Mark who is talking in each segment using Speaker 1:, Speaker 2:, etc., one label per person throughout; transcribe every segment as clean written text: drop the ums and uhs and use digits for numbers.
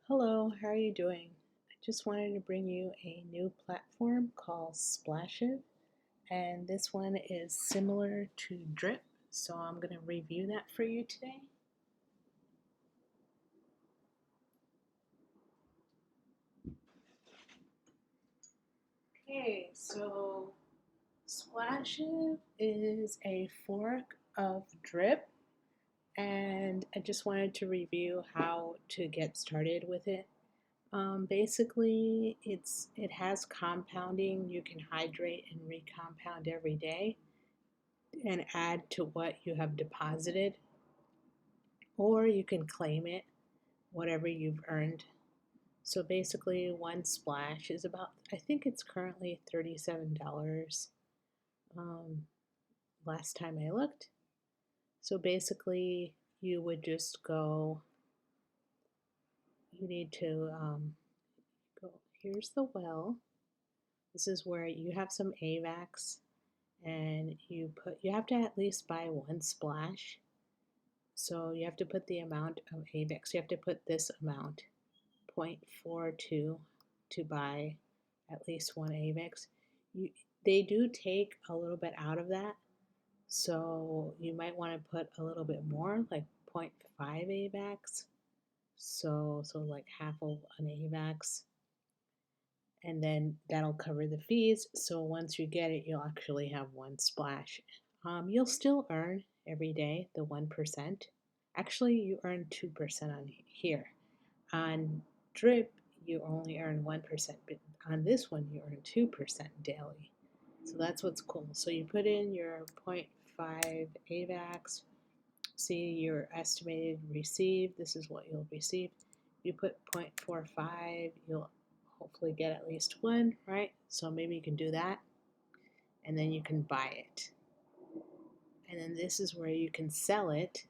Speaker 1: Hello, how are you doing? I just wanted to bring you a new platform called Splassive, and this one is similar to Drip, so I'm going to review that for you today. Okay, so Splassive is a fork of Drip, and I just wanted to review how to get started with it. Basically, it has compounding. You can hydrate and recompound every day and add to what you have deposited, or you can claim it, whatever you've earned. So basically, one splash is about, I think it's currently $37 last time I looked. So basically, you would just go, you need to go, here's the well. This is where you have some Avax, and you have to at least buy one splash. So you have to put the amount of Avax. You have to put this amount, 0.42, to buy at least one Avax. They do take a little bit out of that, so you might want to put a little bit more, like 0.5 Avax. So like half of an Avax, and then that'll cover the fees. So once you get it, you'll actually have one splash. You'll still earn every day the 1%. Actually, you earn 2% on here. On Drip, you only earn 1%, but on this one, you earn 2% daily. So that's what's cool. So you put in your zero point 0.5 AVAX, see your estimated receive. This is what you'll receive. You put 0.45, you'll hopefully get at least one, right? So maybe you can do that, and then you can buy it. And then this is where you can sell it.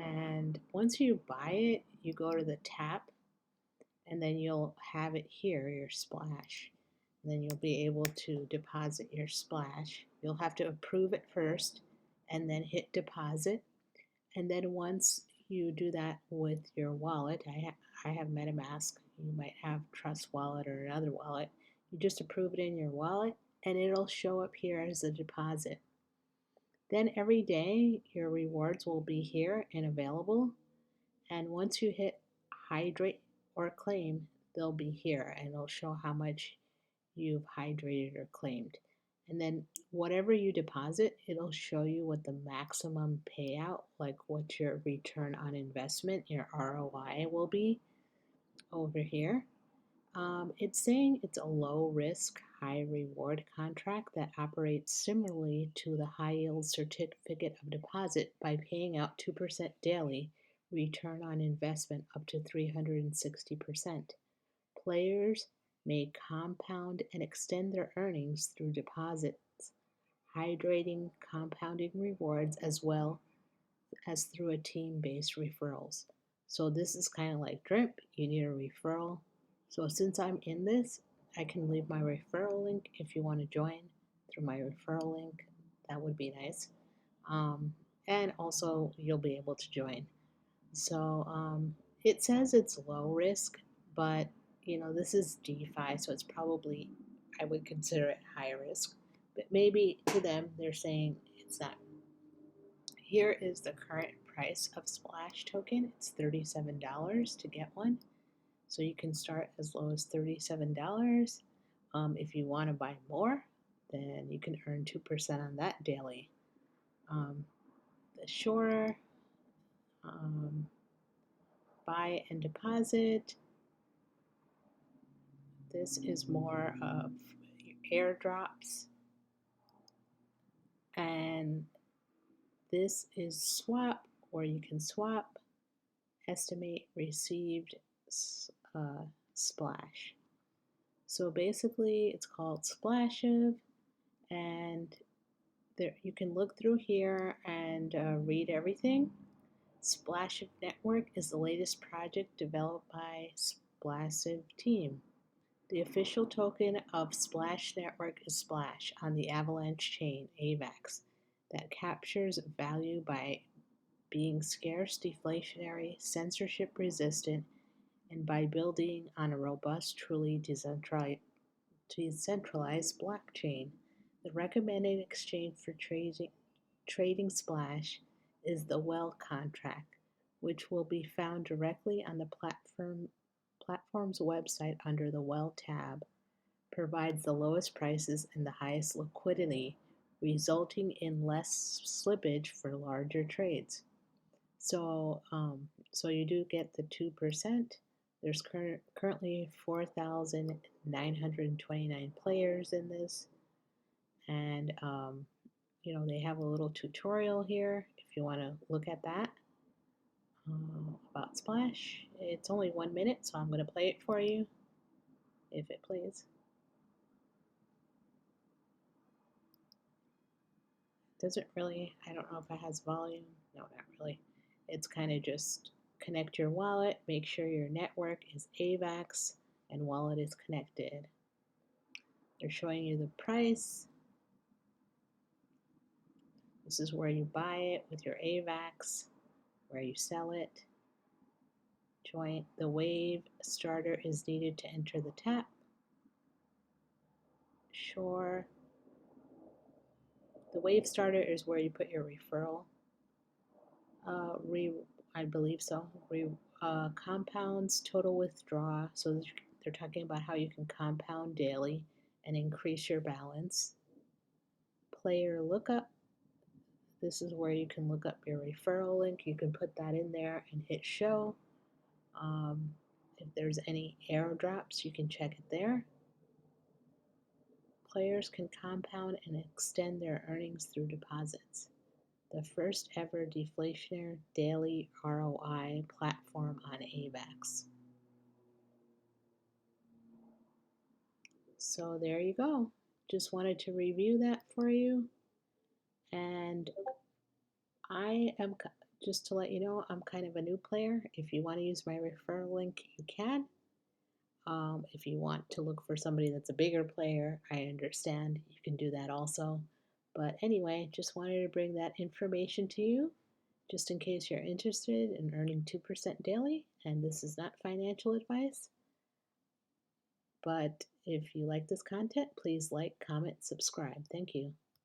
Speaker 1: And once you buy it, you go to the tap, and then you'll have it here, your splash. And then you'll be able to deposit your splash. You'll have to approve it first and then hit deposit. And then once you do that with your wallet, I have MetaMask, you might have Trust Wallet or another wallet. You just approve it in your wallet and it'll show up here as a deposit. Then every day your rewards will be here and available. And once you hit hydrate or claim, they'll be here and it'll show how much you've hydrated or claimed. And then whatever you deposit, it'll show you what the maximum payout, like what your return on investment, your ROI will be over here. It's saying it's a low risk, high reward contract that operates similarly to the high yield certificate of deposit by paying out 2% daily, return on investment up to 360%. Players may compound and extend their earnings through deposits, hydrating compounding rewards, as well as through a team-based referrals. So this is kind of like Drip. You need a referral. So since I'm in this, I can leave my referral link if you want to join through my referral link. That would be nice. And also you'll be able to join. So it says it's low risk, but this is DeFi, so it's probably, I would consider it high risk. But maybe to them, they're saying it's not. Here is the current price of Splash token. It's $37 to get one. So you can start as low as $37. If you want to buy more, then you can earn 2% on that daily. The shorter, buy and deposit. This is more of airdrops. And this is swap, where you can swap, estimate, received, splash. So basically it's called Splassive, and there you can look through here and read everything. Splassive Network is the latest project developed by Splassive team. The official token of Splash Network is Splash on the Avalanche chain, Avax, that captures value by being scarce, deflationary, censorship resistant, And by building on a robust, truly decentralized blockchain, the recommended exchange for trading Splash is the Well contract, which will be found directly on the platform's website under the Well tab, provides the lowest prices and the highest liquidity, resulting in less slippage for larger trades. So you do get the 2%. There's currently 4,929 players in this, and they have a little tutorial here if you want to look at that about Splash. It's only 1 minute, so I'm going to play it for you if it plays. Doesn't really, I don't know if it has volume. No, not really. It's kind of just connect your wallet, make sure your network is Avax and wallet is connected. They're showing you the price. This is where you buy it with your Avax, where you sell it. Join the wave starter is needed to enter the tap. Sure. The wave starter is where you put your referral. I believe so. Compounds total withdraw. So they're talking about how you can compound daily and increase your balance. Player lookup. This is where you can look up your referral link. You can put that in there and hit show. If there's any airdrops, you can check it there. Players can compound and extend their earnings through deposits. The first ever deflationary daily ROI platform on Avax. So there you go. Just wanted to review that for you. And I am, just to let you know, I'm kind of a new player. If you want to use my referral link, you can. If you want to look for somebody that's a bigger player, I understand. You can do that also. But anyway, just wanted to bring that information to you, just in case you're interested in earning 2% daily. And this is not financial advice. But if you like this content, please like, comment, subscribe. Thank you.